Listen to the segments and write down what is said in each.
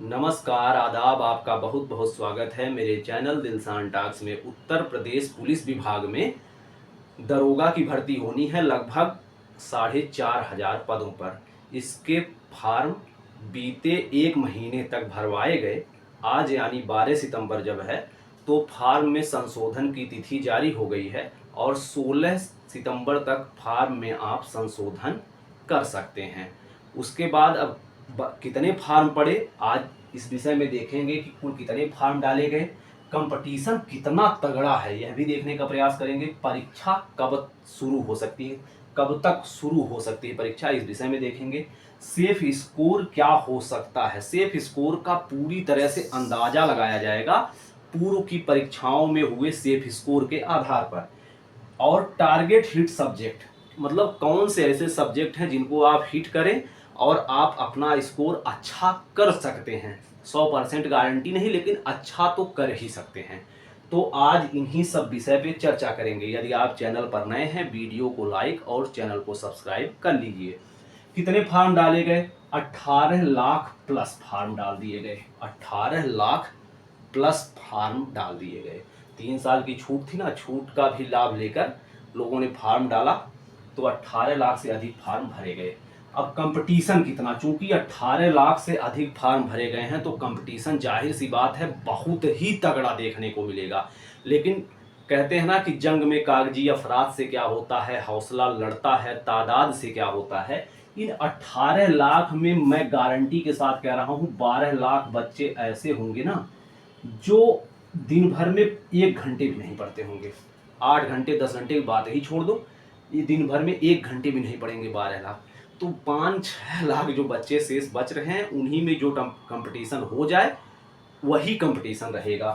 नमस्कार, आदाब। आपका बहुत बहुत स्वागत है मेरे चैनल दिलसान टॉक्स में। उत्तर प्रदेश पुलिस विभाग में दरोगा की भर्ती होनी है लगभग 4,500 पदों पर। इसके फॉर्म बीते एक महीने तक भरवाए गए। आज यानी 12 सितंबर जब है तो फॉर्म में संशोधन की तिथि जारी हो गई है और 16 सितंबर तक फॉर्म में आप संशोधन कर सकते हैं। उसके बाद अब कितने फार्म पड़े, आज इस विषय में देखेंगे कि कुल कितने फार्म डाले गए, कंपटीशन कितना तगड़ा है यह भी देखने का प्रयास करेंगे। परीक्षा कब शुरू हो सकती है, कब तक शुरू हो सकती है परीक्षा, इस विषय में देखेंगे। सेफ स्कोर क्या हो सकता है, सेफ स्कोर का पूरी तरह से अंदाजा लगाया जाएगा पूर्व की परीक्षाओं में हुए सेफ स्कोर के आधार पर। और टारगेट हिट सब्जेक्ट मतलब कौन से ऐसे सब्जेक्ट हैं जिनको आप हिट करें और आप अपना स्कोर अच्छा कर सकते हैं। 100% गारंटी नहीं, लेकिन अच्छा तो कर ही सकते हैं। तो आज इन्हीं सब विषय पे चर्चा करेंगे। यदि आप चैनल पर नए हैं, वीडियो को लाइक और चैनल को सब्सक्राइब कर लीजिए। कितने फार्म डाले गए? 18 लाख प्लस फार्म डाल दिए गए। 18 लाख प्लस फार्म डाल दिए गए। 3 साल की छूट थी ना, छूट का भी लाभ लेकर लोगों ने फार्म डाला तो 18 लाख से अधिक फार्म भरे गए। अब कंपटीशन कितना, चूंकि 18 लाख से अधिक फार्म भरे गए हैं तो कंपटीशन जाहिर सी बात है बहुत ही तगड़ा देखने को मिलेगा। लेकिन कहते हैं ना कि जंग में कागजी अफराद से क्या होता है, हौसला लड़ता है तादाद से क्या होता है। इन 18 लाख में मैं गारंटी के साथ कह रहा हूं 12 लाख बच्चे ऐसे होंगे ना जो दिन भर में 1 घंटे भी नहीं पढ़ते होंगे। 8 घंटे 10 घंटे की बात ही छोड़ दो, ये दिन भर में 1 घंटे भी नहीं पढ़ेंगे 12 लाख। तो 5-6 लाख जो बच्चे शेष बच रहे हैं उन्हीं में जो कंपटीशन हो जाए वही कंपटीशन रहेगा।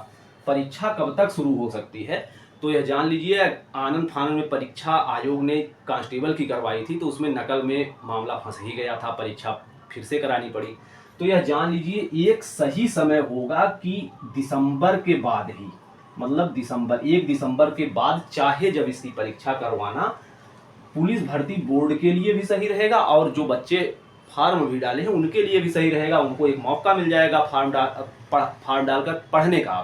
परीक्षा कब तक शुरू हो सकती है तो यह जान लीजिए। आनंद फानन में परीक्षा आयोग ने कांस्टेबल की करवाई थी तो उसमें नकल में मामला फंस ही गया था, परीक्षा फिर से करानी पड़ी। तो यह जान लीजिए एक सही समय होगा कि दिसंबर के बाद ही, मतलब दिसंबर 1 दिसंबर के बाद, चाहे जब इसकी परीक्षा करवाना पुलिस भर्ती बोर्ड के लिए भी सही रहेगा और जो बच्चे फार्म भी डाले हैं उनके लिए भी सही रहेगा। उनको एक मौका मिल जाएगा फार्म डालकर पढ़ने का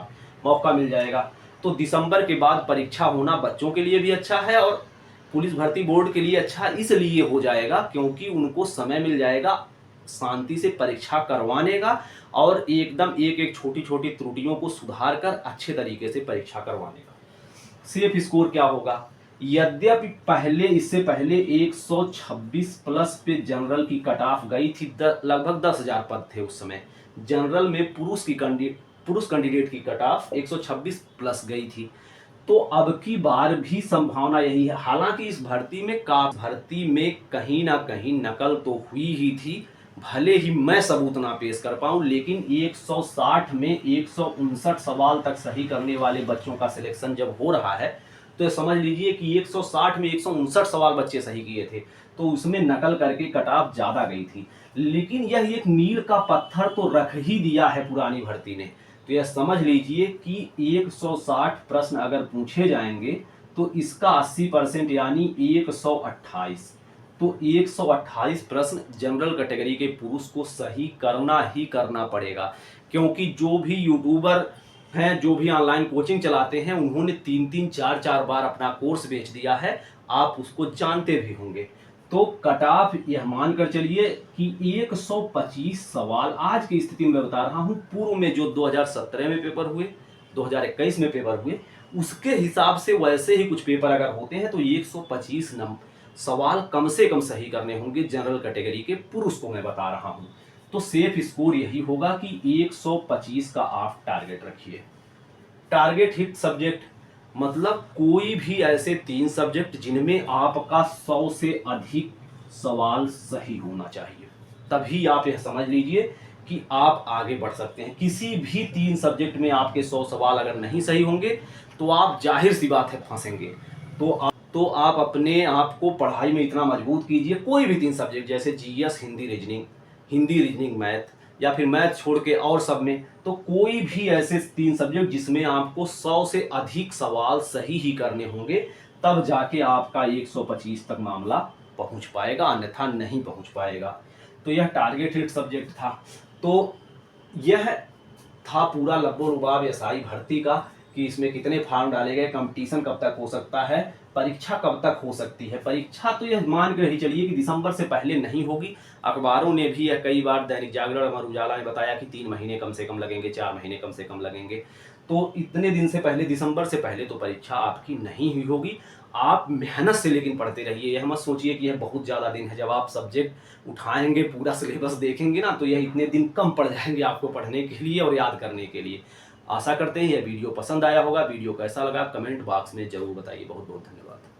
मौका मिल जाएगा। तो दिसंबर के बाद परीक्षा होना बच्चों के लिए भी अच्छा है और पुलिस भर्ती बोर्ड के लिए अच्छा इसलिए हो जाएगा क्योंकि उनको समय मिल जाएगा शांति से परीक्षा करवाने का और एकदम एक एक छोटी छोटी त्रुटियों को सुधार कर अच्छे तरीके से परीक्षा करवाने का। सेफ स्कोर क्या होगा? यद्यपि इससे पहले 126 प्लस पे जनरल की कट ऑफ गई थी, लगभग 10,000 पद थे उस समय। जनरल में पुरुष कैंडिडेट की कट ऑफ 126 प्लस गई थी। तो अब की बार भी संभावना यही है। हालांकि इस भर्ती में कहीं ना कहीं नकल तो हुई ही थी, भले ही मैं सबूत ना पेश कर पाऊं, लेकिन 160 में 159 सवाल तक सही करने वाले बच्चों का सिलेक्शन जब हो रहा है तो समझ लीजिए कि 160 में 159 सवाल बच्चे सही किए थे, तो उसमें नकल करके कट ऑफ ज्यादा गई थी। लेकिन यह एक मील का पत्थर तो रख ही दिया है पुरानी भर्ती ने। तो यह समझ लीजिए कि 160 प्रश्न अगर पूछे जाएंगे तो इसका 80% यानी 128, तो 128 प्रश्न जनरल कैटेगरी के पुरुष को सही करना ही करना पड़ेगा। क्योंकि जो भी यूट्यूबर हैं, जो भी ऑनलाइन कोचिंग चलाते हैं, उन्होंने 3-3 4-4 बार अपना कोर्स बेच दिया है, आप उसको जानते भी होंगे। तो कट ऑफ यह मानकर चलिए कि 125 सवाल आज की स्थिति में बता रहा हूं, पूर्व में जो 2017 में पेपर हुए, 2021 में पेपर हुए, उसके हिसाब से वैसे ही कुछ पेपर अगर होते हैं तो 125 सवाल कम से कम सही करने होंगे जनरल कैटेगरी के पुरुष को मैं बता रहा हूं। तो सेफ स्कोर यही होगा कि 125 का आप टारगेट रखिए। टारगेट हिट सब्जेक्ट मतलब कोई भी ऐसे 3 सब्जेक्ट जिनमें आपका 100 से अधिक सवाल सही होना चाहिए, तभी आप यह समझ लीजिए कि आप आगे बढ़ सकते हैं। किसी भी 3 सब्जेक्ट में आपके 100 सवाल अगर नहीं सही होंगे तो आप जाहिर सी बात है फंसेंगे। तो आप अपने आप को पढ़ाई में इतना मजबूत कीजिए, कोई भी 3 सब्जेक्ट जैसे जीएस, हिंदी रीजनिंग मैथ, या फिर मैथ छोड़ के और सब में, तो कोई भी ऐसे 3 सब्जेक्ट जिसमें आपको 100 से अधिक सवाल सही ही करने होंगे, तब जाके आपका 125 तक मामला पहुंच पाएगा, अन्यथा नहीं पहुंच पाएगा। तो यह टारगेट हिट सब्जेक्ट था। तो यह था पूरा लब्बो रुबाब एसआई भर्ती का कि इसमें कितने फॉर्म डाले गए, कंपटीशन कब तक हो सकता है, परीक्षा कब तक हो सकती है। परीक्षा तो यह मान के ही चलिए कि दिसंबर से पहले नहीं होगी। अखबारों ने भी यह कई बार, दैनिक जागरण, अमर उजाला ने बताया कि 3 महीने कम से कम लगेंगे, 4 महीने कम से कम लगेंगे। तो इतने दिन से पहले, दिसंबर से पहले तो परीक्षा आपकी नहीं हुई होगी। आप मेहनत से लेकिन पढ़ते रहिए। यह मत सोचिए कि यह बहुत ज़्यादा दिन है। जब आप सब्जेक्ट उठाएंगे, पूरा सिलेबस देखेंगे ना, तो यह इतने दिन कम पड़ जाएंगे आपको पढ़ने के लिए और याद करने के लिए। आशा करते हैं यह वीडियो पसंद आया होगा। वीडियो कैसा लगा कमेंट बॉक्स में ज़रूर बताइए। बहुत बहुत धन्यवाद।